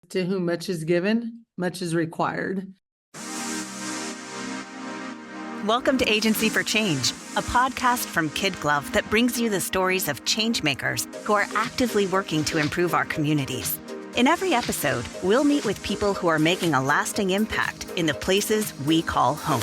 To whom much is given, much is required. Welcome to Agency for Change, a podcast from KidGlov that brings you the stories of changemakers who are actively working to improve our communities. In every episode, we'll meet with people who are making a lasting impact in the places we call home.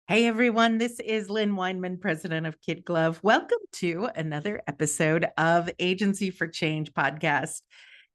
Hey everyone, this is Lynn Weinman, president of KidGlov. Welcome to another episode of Agency for Change podcast.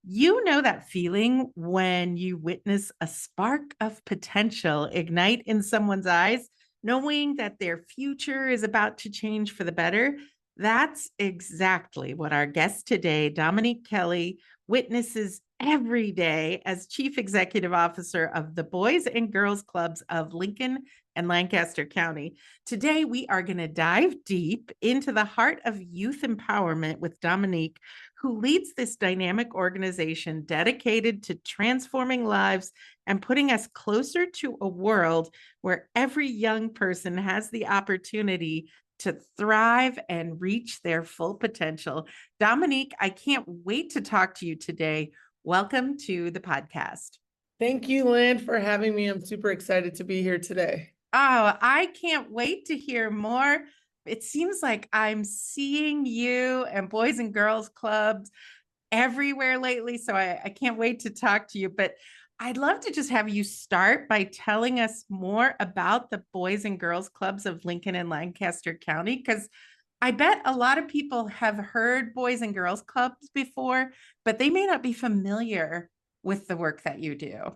You know that feeling when you witness a spark of potential ignite in someone's eyes, knowing that their future is about to change for the better? That's exactly what our guest today, Dominique Kelley, witnesses every day as Chief Executive Officer of the Boys and Girls Clubs of Lincoln and Lancaster County. Today, we are going to dive deep into the heart of youth empowerment with Dominique, who leads this dynamic organization dedicated to transforming lives and putting us closer to a world where every young person has the opportunity to thrive and reach their full potential. Dominique, I can't wait to talk to you today. Welcome to the podcast. Thank you, Lynn, for having me. I'm super excited to be here today. Oh, I can't wait to hear more. It seems like I'm seeing you and Boys and Girls Clubs everywhere lately, so I can't wait to talk to you. But I'd love to just have you start by telling us more about the Boys and Girls Clubs of Lincoln and Lancaster County, because I bet a lot of people have heard Boys and Girls Clubs before, but they may not be familiar with the work that you do.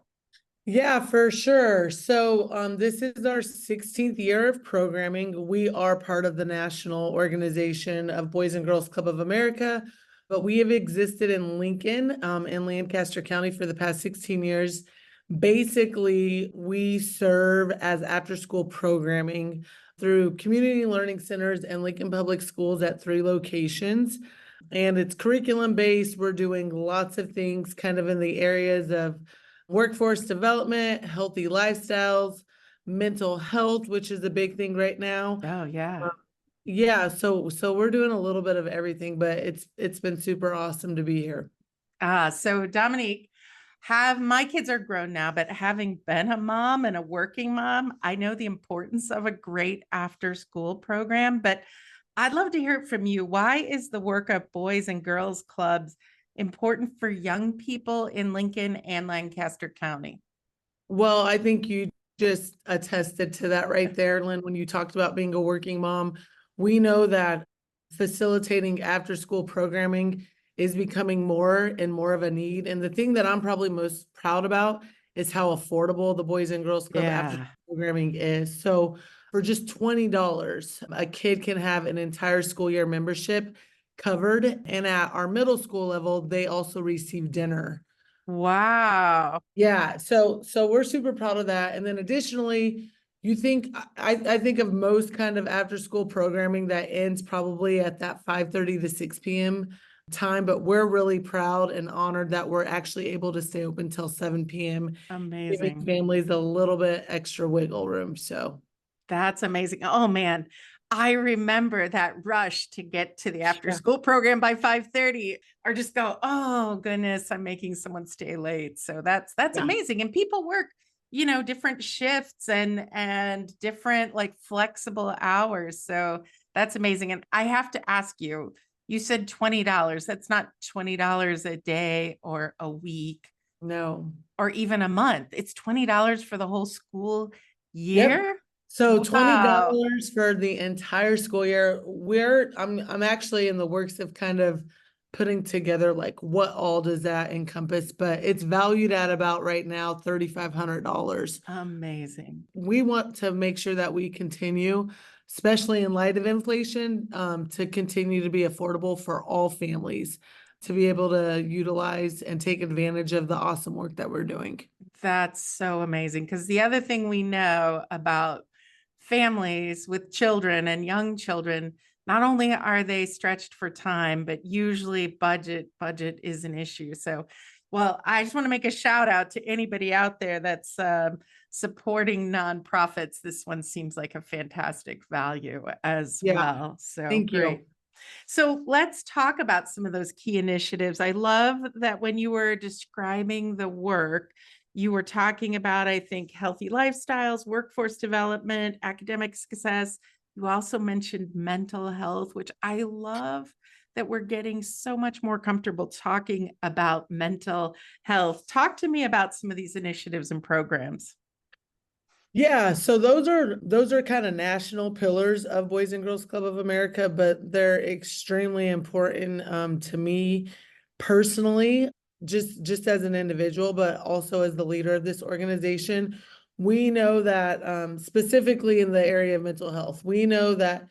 Yeah, for sure. So this is our 16th year of programming. We are part of the national organization of Boys and Girls Club of America, but we have existed in Lincoln and Lancaster County for the past 16 years. Basically, we serve as after-school programming through community learning centers and Lincoln Public Schools at 3 locations. And it's curriculum-based. We're doing lots of things kind of in the areas of workforce development, healthy lifestyles, mental health, which is a big thing right now. Oh, yeah. Yeah, so we're doing a little bit of everything, but it's been super awesome to be here. So Dominique, my kids are grown now, but having been a mom and a working mom, I know the importance of a great after school program, but I'd love to hear it from you. Why is the work of Boys and Girls Clubs important for young people in Lincoln and Lancaster County? Well, I think you just attested to that right there, Lynn, when you talked about being a working mom. We know that facilitating after-school programming is becoming more and more of a need. And the thing that I'm probably most proud about is how affordable the Boys and Girls Club after programming is. So for just $20, a kid can have an entire school year membership covered. And at our middle school level, they also receive dinner. Wow. Yeah. So we're super proud of that. And then additionally, I think of most kind of after school programming that ends probably at that 5:30 to 6 p.m. time, but we're really proud and honored that we're actually able to stay open till 7 p.m. Amazing. Giving families a little bit extra wiggle room. So that's amazing. Oh man, I remember that rush to get to the after school program by 5:30 or just go, oh goodness, I'm making someone stay late. So that's amazing. And people work, different shifts and different like flexible hours. So that's amazing. And I have to ask you, you said $20. That's not $20 a day or a week. No. Or even a month. It's $20 for the whole school year. Yep. So $20 for the entire school year. I'm actually in the works of kind of putting together like what all does that encompass, but it's valued at about right now $3,500. Amazing. We want to make sure that we continue, especially in light of inflation, to continue to be affordable for all families to be able to utilize and take advantage of the awesome work that we're doing. That's so amazing. Because the other thing we know about families with children and young children, not only are they stretched for time, but usually budget is an issue. So Well, I just want to make a shout out to anybody out there that's supporting nonprofits. This one seems like a fantastic value as Yeah, well. So thank great. you. So let's talk about some of those key initiatives. I love that when you were describing the work, you were talking about, I think, healthy lifestyles, workforce development, academic success. You also mentioned mental health, which I love that we're getting so much more comfortable talking about mental health. Talk to me about some of these initiatives and programs. Yeah, so those are kind of national pillars of Boys and Girls Club of America, but they're extremely important to me personally, just as an individual, but also as the leader of this organization. We know that specifically in the area of mental health, we know that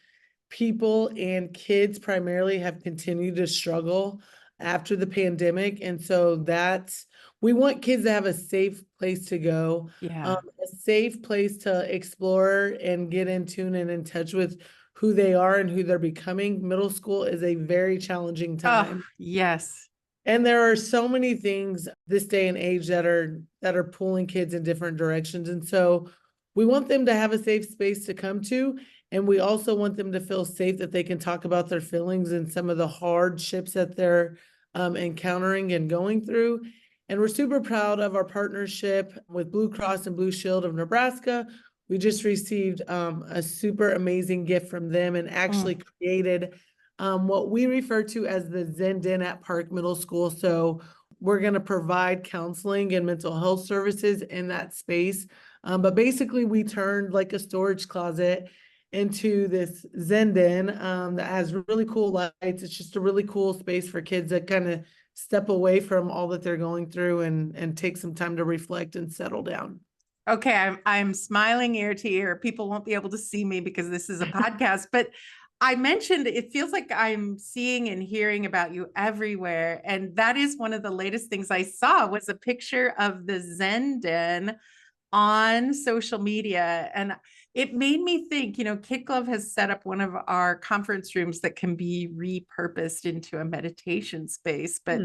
people and kids primarily have continued to struggle after the pandemic, and so that's we want kids to have a safe place to go, Yeah. a safe place to explore and get in tune and in touch with who they are and who they're becoming. Middle school is a very challenging Oh, time. yes. And there are so many things this day and age that are pulling kids in different directions. And so we want them to have a safe space to come to. And we also want them to feel safe that they can talk about their feelings and some of the hardships that they're encountering and going through. And we're super proud of our partnership with Blue Cross and Blue Shield of Nebraska. We just received a super amazing gift from them and actually created what we refer to as the Zen Den at Park Middle School. So we're going to provide counseling and mental health services in that space. But basically, we turned like a storage closet into this Zen Den that has really cool lights. It's just a really cool space for kids that kind of step away from all that they're going through and take some time to reflect and settle down. Okay, I'm smiling ear to ear. People won't be able to see me because this is a podcast, but I mentioned it feels like I'm seeing and hearing about you everywhere. And that is one of the latest things I saw was a picture of the Zen Den on social media. And it made me think, KidGlov has set up one of our conference rooms that can be repurposed into a meditation space. But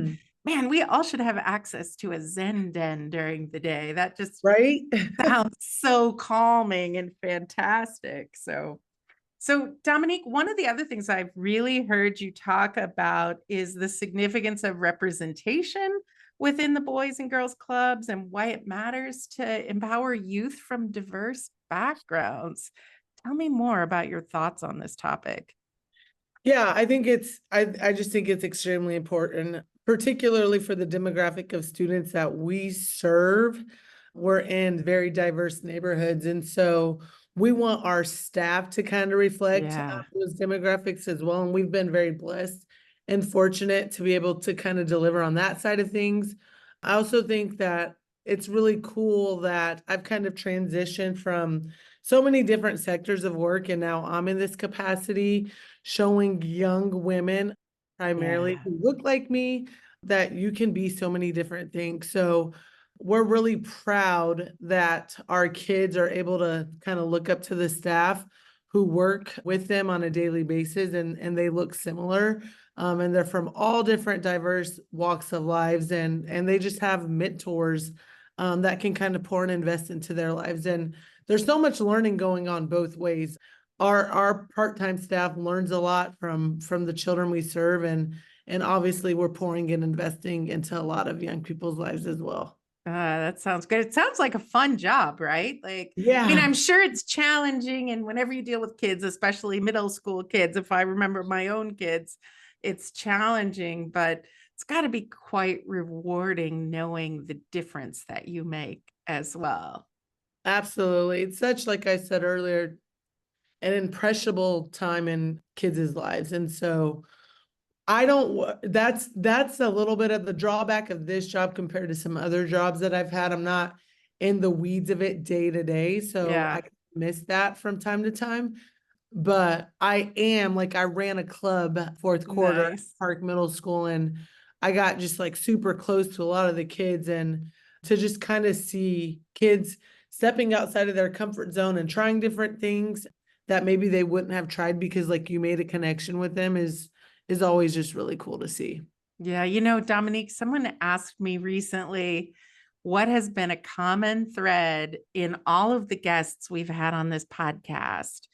man, we all should have access to a Zen Den during the day. That just Right? sounds so calming and fantastic. So Dominique, one of the other things I've really heard you talk about is the significance of representation within the Boys and Girls Clubs and why it matters to empower youth from diverse backgrounds. Tell me more about your thoughts on this topic. Yeah, I think I just think it's extremely important, particularly for the demographic of students that we serve. We're in very diverse neighborhoods. And so we want our staff to kind of reflect those demographics as well. And we've been very blessed and fortunate to be able to kind of deliver on that side of things. I also think that it's really cool that I've kind of transitioned from so many different sectors of work. And now I'm in this capacity showing young women primarily who look like me that you can be so many different things. So we're really proud that our kids are able to kind of look up to the staff who work with them on a daily basis and they look similar. And they're from all different diverse walks of lives and they just have mentors that can kind of pour and invest into their lives. And there's so much learning going on both ways. Our part-time staff learns a lot from the children we serve and obviously we're pouring and investing into a lot of young people's lives as well. That sounds good. It sounds like a fun job, right? Like, Yeah. I mean, I'm sure it's challenging. And whenever you deal with kids, especially middle school kids, if I remember my own kids, it's challenging, but it's got to be quite rewarding knowing the difference that you make as well. Absolutely. It's such, like I said earlier, an impressionable time in kids' lives. And so that's a little bit of the drawback of this job compared to some other jobs that I've had. I'm not in the weeds of it day to day. So I miss that from time to time. But I ran a club fourth quarter at Park Middle School and I got just like super close to a lot of the kids and to just kind of see kids stepping outside of their comfort zone and trying different things that maybe they wouldn't have tried because like you made a connection with them is always just really cool to see. Yeah, you know, Dominique, someone asked me recently what has been a common thread in all of the guests we've had on this podcast.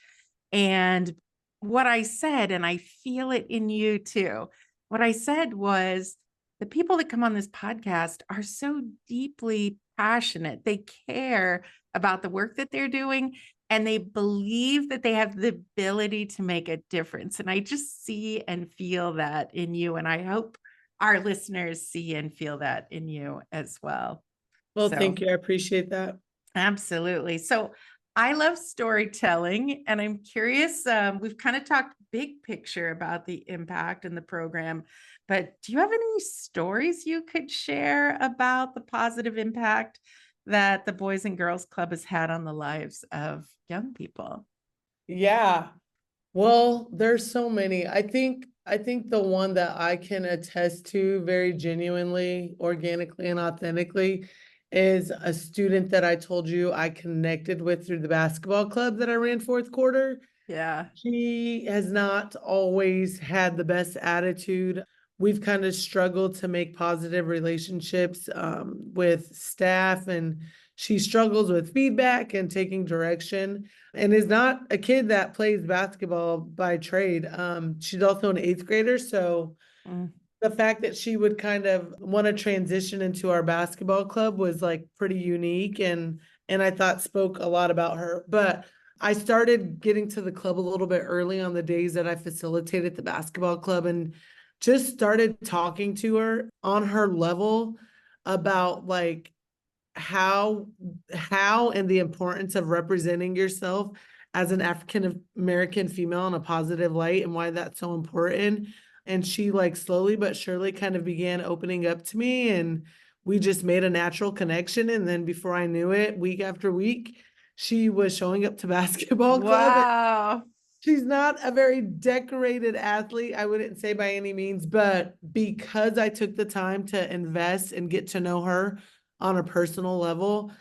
And what I said, and I feel it in you too, what I said was the people that come on this podcast are so deeply passionate. They care about the work that they're doing and they believe that they have the ability to make a difference. And I just see and feel that in you. And I hope our listeners see and feel that in you as well. Well, So, thank you. I appreciate that. absolutely. So I love storytelling, and I'm curious. We've kind of talked big picture about the impact in the program, but do you have any stories you could share about the positive impact that the Boys and Girls Club has had on the lives of young people? Yeah. Well, there's so many. I think the one that I can attest to very genuinely, organically, and authentically is a student that I told you I connected with through the basketball club that I ran fourth quarter. Yeah. She has not always had the best attitude. We've kind of struggled to make positive relationships with staff, and she struggles with feedback and taking direction, and is not a kid that plays basketball by trade. She's also an eighth grader, so Mm. the fact that she would kind of want to transition into our basketball club was like pretty unique, and I thought spoke a lot about her. But I started getting to the club a little bit early on the days that I facilitated the basketball club and just started talking to her on her level about like how and the importance of representing yourself as an African American female in a positive light and why that's so important. And she like slowly but surely kind of began opening up to me, and we just made a natural connection. And then before I knew it, week after week, she was showing up to basketball club. Wow. She's not a very decorated athlete, I wouldn't say by any means, but because I took the time to invest and get to know her on a personal level,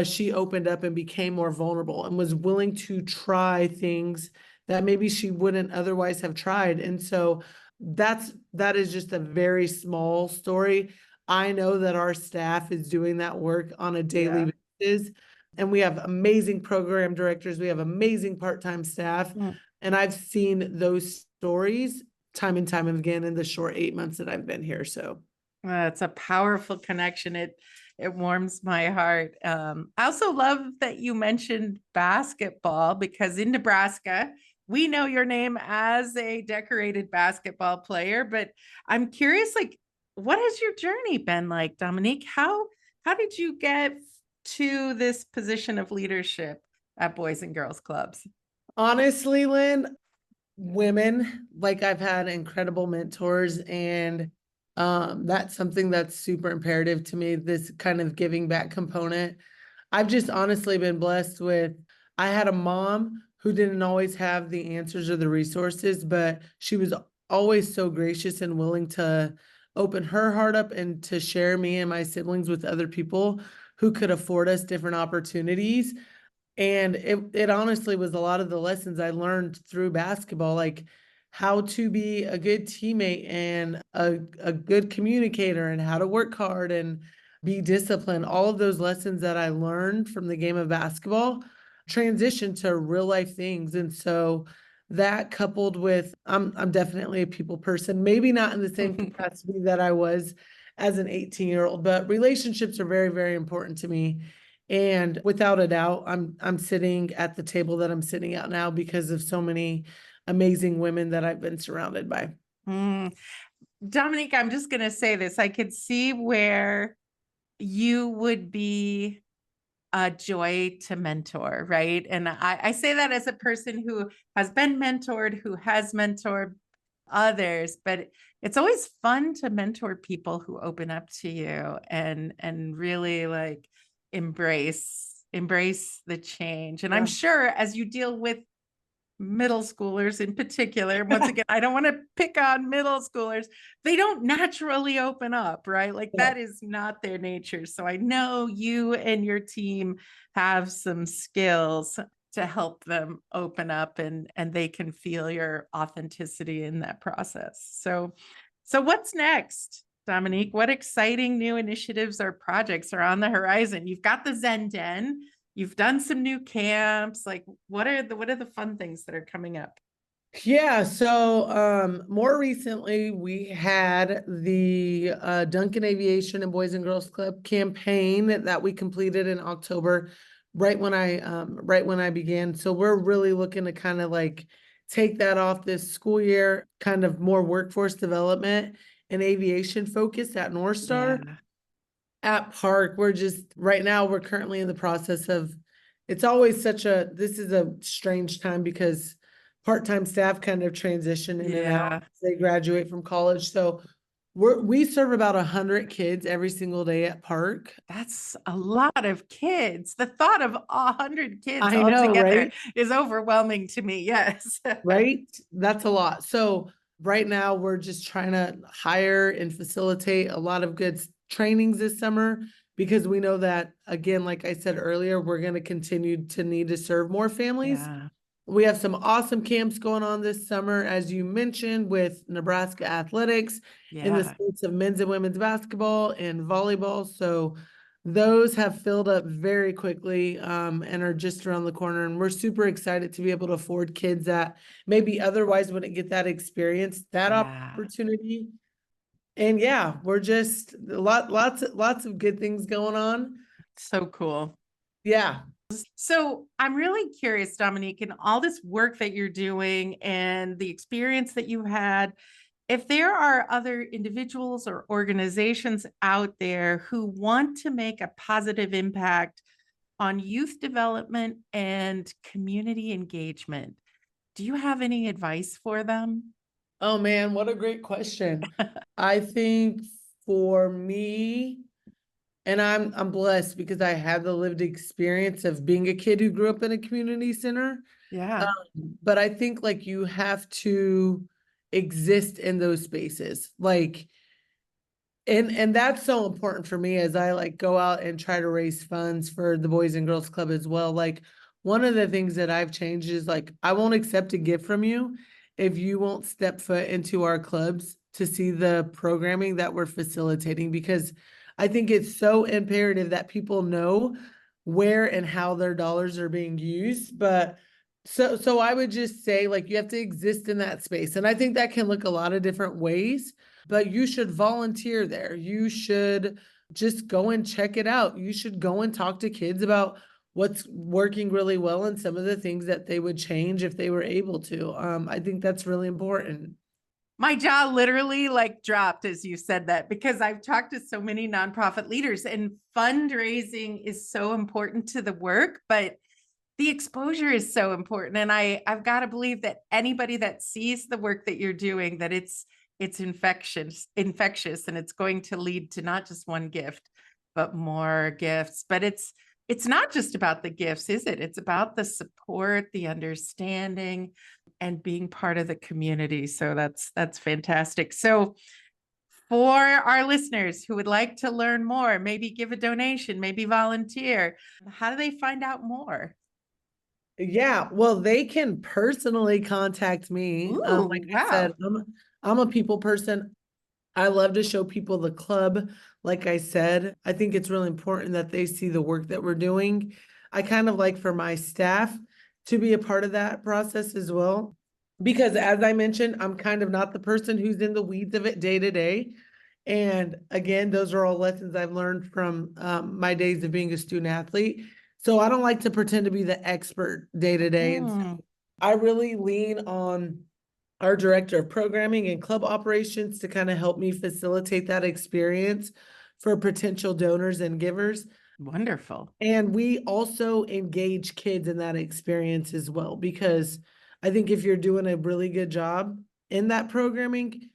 she opened up and became more vulnerable and was willing to try things that maybe she wouldn't otherwise have tried. And so that is just a very small story. I know that our staff is doing that work on a daily basis, and we have amazing program directors. We have amazing part-time staff. Mm. And I've seen those stories time and time again in the short 8 months that I've been here. So It's a powerful connection. It warms my heart. I also love that you mentioned basketball because in Nebraska, we know your name as a decorated basketball player, but I'm curious, like, what has your journey been like, Dominique? How did you get to this position of leadership at Boys and Girls Clubs? honestly, Lynn, women, like I've had incredible mentors, and that's something that's super imperative to me, this kind of giving back component. I've just honestly been blessed with, I had a mom who didn't always have the answers or the resources, but she was always so gracious and willing to open her heart up and to share me and my siblings with other people who could afford us different opportunities. And it honestly was a lot of the lessons I learned through basketball, like how to be a good teammate and a good communicator and how to work hard and be disciplined. All of those lessons that I learned from the game of basketball transition to real life things. And so that coupled with I'm definitely a people person, maybe not in the same capacity that I was as an 18-year-old, but relationships are very, very important to me. And without a doubt, I'm sitting at the table that I'm sitting at now because of so many amazing women that I've been surrounded by. Mm. Dominique, I'm just going to say this. I could see where you would be a joy to mentor, right? And I say that as a person who has been mentored, who has mentored others, but it's always fun to mentor people who open up to you and really like embrace the change. And I'm Yeah. sure as you deal with middle schoolers in particular, once again, I don't want to pick on middle schoolers, they don't naturally open up, right? Like Yeah. that is not their nature. So I know you and your team have some skills to help them open up and they can feel your authenticity in that process. So So what's next, Dominique? What exciting new initiatives or projects are on the horizon? You've got the Zen Den, you've done some new camps. Like what are the fun things that are coming up? Yeah, so more recently we had the Duncan Aviation and Boys and Girls Club campaign that we completed in October, right when I began. So we're really looking to kind of like take that off this school year, kind of more workforce development and aviation focus at North Star. Yeah. At Park, we're just right now we're currently in the process of, it's always this is a strange time because part-time staff kind of transition in and out Yeah. as they graduate from college. So we serve about 100 kids every single day at Park. That's a lot of kids. The thought of 100 kids I all know, together right? is overwhelming to me. Yes. Right? That's a lot. So right now we're just trying to hire and facilitate a lot of good trainings this summer because we know that, again, like I said earlier, we're going to continue to need to serve more families. Yeah. We have some awesome camps going on this summer, as you mentioned, with Nebraska Athletics in the Yeah. states of men's and women's basketball and volleyball. So those have filled up very quickly and are just around the corner. And we're super excited to be able to afford kids that maybe otherwise wouldn't get that experience, that Yeah. opportunity. And yeah, we're just lots of good things going on. So cool. Yeah. So I'm really curious, Dominique, in all this work that you're doing and the experience that you had, if there are other individuals or organizations out there who want to make a positive impact on youth development and community engagement, do you have any advice for them? Oh man, what a great question. I think for me, and I'm blessed because I have the lived experience of being a kid who grew up in a community center. Yeah. But I think like you have to exist in those spaces. Like, and that's so important for me as I like go out and try to raise funds for the Boys and Girls Club as well. Like one of the things that I've changed is like I won't accept a gift from you if you won't step foot into our clubs to see the programming that we're facilitating, because I think it's so imperative that people know where and how their dollars are being used. But so I would just say like you have to exist in that space. And I think that can look a lot of different ways, but you should volunteer there. You should just go and check it out. You should go and talk to kids about what's working really well and some of the things that they would change if they were able to. I think that's really important. My jaw literally like dropped as you said that, because I've talked to so many nonprofit leaders and fundraising is so important to the work, but the exposure is so important. And I've got to believe that anybody that sees the work that you're doing, that it's infectious, and it's going to lead to not just one gift, but more gifts. But it's not just about the gifts, is it? It's about the support, the understanding, and being part of the community. So that's fantastic. So for our listeners who would like to learn more, maybe give a donation, maybe volunteer, how do they find out more? Yeah, well, they can personally contact me. Ooh, Like I wow. said, I'm a people person. I love to show people the club. Like I said, I think it's really important that they see the work that we're doing. I kind of like for my staff to be a part of that process as well. Because as I mentioned, I'm kind of not the person who's in the weeds of it day to day. And again, those are all lessons I've learned from my days of being a student athlete. So I don't like to pretend to be the expert day to day. And Mm, I really lean on our director of programming and club operations to kind of help me facilitate that experience for potential donors and givers. wonderful. And we also engage kids in that experience as well, because I think if you're doing a really good job in that programming,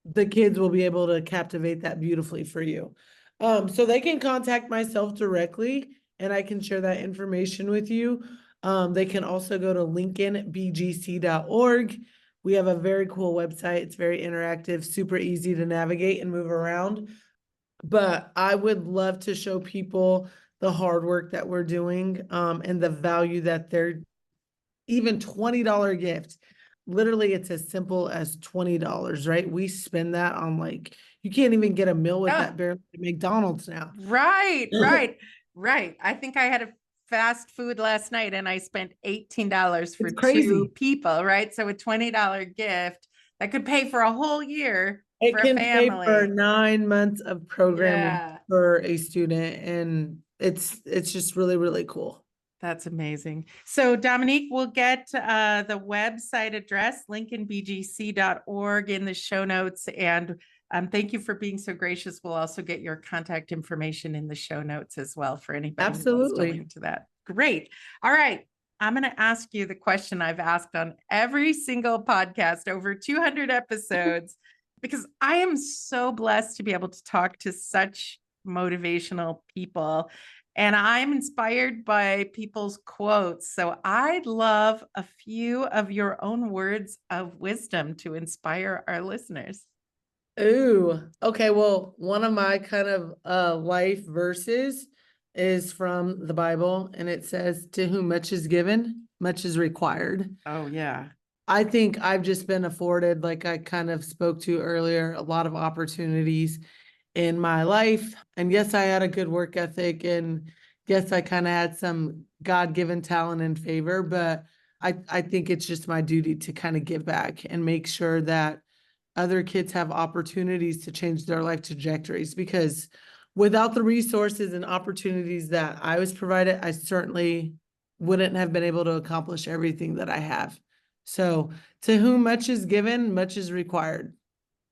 the kids will be able to captivate that beautifully for you. So they can contact myself directly and I can share that information with you. They can also go to lincolnbgc.org. We have a very cool website. It's very interactive, super easy to navigate and move around. But I would love to show people the hard work that we're doing and the value that they're even $20 gift literally it's as simple as $20, right? We spend that on like, you can't even get a meal with that barely at McDonald's now. Right. I think I had a fast food last night and I spent $18 for It's crazy. 2 people, right? So a $20 gift that could pay for a whole year It for a can pay family. for 9 months of programming Yeah. for a student, and it's just really, really cool. That's amazing. So Dominique, we'll get the website address, lincolnbgc.org, in the show notes. And thank you for being so gracious. We'll also get your contact information in the show notes as well for anybody who wants to Absolutely. link to that. Great. All right. I'm going to ask you the question I've asked on every single podcast, over 200 episodes, because I am so blessed to be able to talk to such motivational people. And I'm inspired by people's quotes. So I'd love a few of your own words of wisdom to inspire our listeners. Ooh, okay. Well, one of my kind of life verses is from the Bible, and it says, "To whom much is given, much is required." Oh, yeah. I think I've just been afforded, like I kind of spoke to earlier, a lot of opportunities in my life. And yes, I had a good work ethic, and yes, I kind of had some God-given talent and favor, but I think it's just my duty to kind of give back and make sure that other kids have opportunities to change their life trajectories, because without the resources and opportunities that I was provided, I certainly wouldn't have been able to accomplish everything that I have. So, to whom much is given, much is required.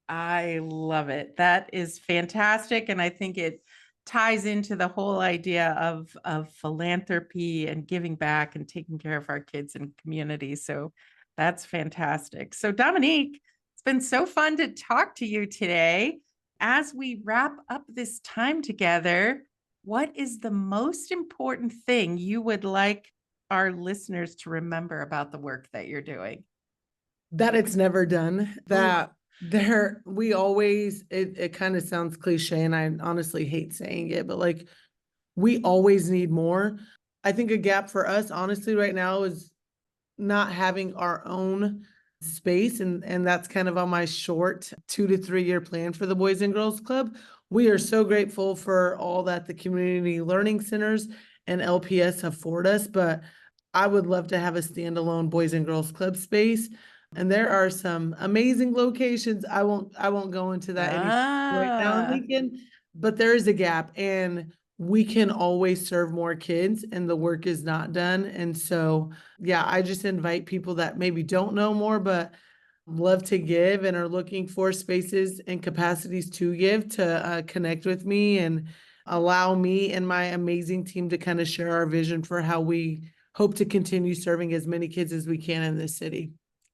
I love it. That is fantastic. And I think it ties into the whole idea of philanthropy and giving back and taking care of our kids and community. So that's fantastic. So Dominique, it's been so fun to talk to you today. As we wrap up this time together, what is the most important thing you would like our listeners to remember about the work that you're doing? That it's never done, that we always, it kind of sounds cliche, and I honestly hate saying it, but like, we always need more. I think a gap for us, honestly, right now is not having our own space. And that's kind of on my short 2 to 3 year plan for the Boys and Girls Club. We are so grateful for all that the community learning centers and LPS afford us, but I would love to have a standalone Boys and Girls Club space. And there are some amazing locations. I won't go into that right now in Lincoln, but there is a gap, and we can always serve more kids, and the work is not done. And so, yeah, I just invite people that maybe don't know more, but love to give and are looking for spaces and capacities to give, to connect with me and allow me and my amazing team to kind of share our vision for how we hope to continue serving as many kids as we can in this city.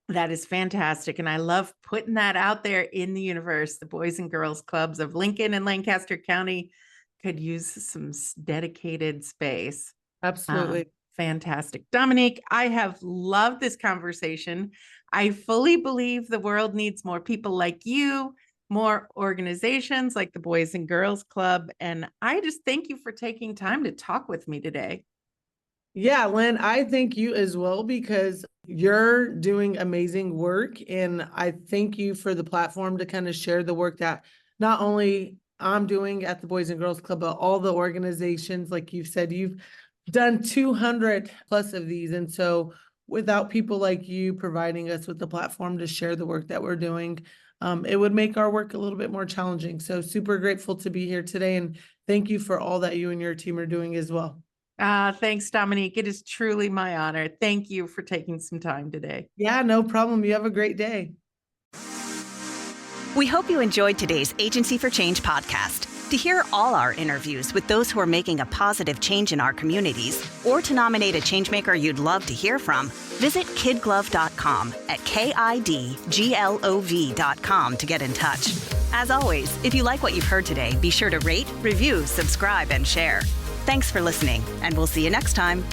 That is fantastic. And I love putting that out there in the universe. The Boys and Girls Clubs of Lincoln and Lancaster County could use some dedicated space. Absolutely. Fantastic. Dominique, I have loved this conversation. I fully believe the world needs more people like you, more organizations like the Boys and Girls Club. And I just thank you for taking time to talk with me today. Yeah, Lynn, I thank you as well, because you're doing amazing work. And I thank you for the platform to kind of share the work that not only I'm doing at the Boys and Girls Club, but all the organizations. Like you've said, you've done 200 plus of these. And so without people like you providing us with the platform to share the work that we're doing, it would make our work a little bit more challenging. So super grateful to be here today. And thank you for all that you and your team are doing as well. Thanks, Dominique. It is truly my honor. Thank you for taking some time today. Yeah, no problem. You have a great day. We hope you enjoyed today's Agency for Change podcast. To hear all our interviews with those who are making a positive change in our communities, or to nominate a changemaker you'd love to hear from, visit KidGlov.com at KidGlov.com to get in touch. As always, if you like what you've heard today, be sure to rate, review, subscribe, and share. Thanks for listening, and we'll see you next time.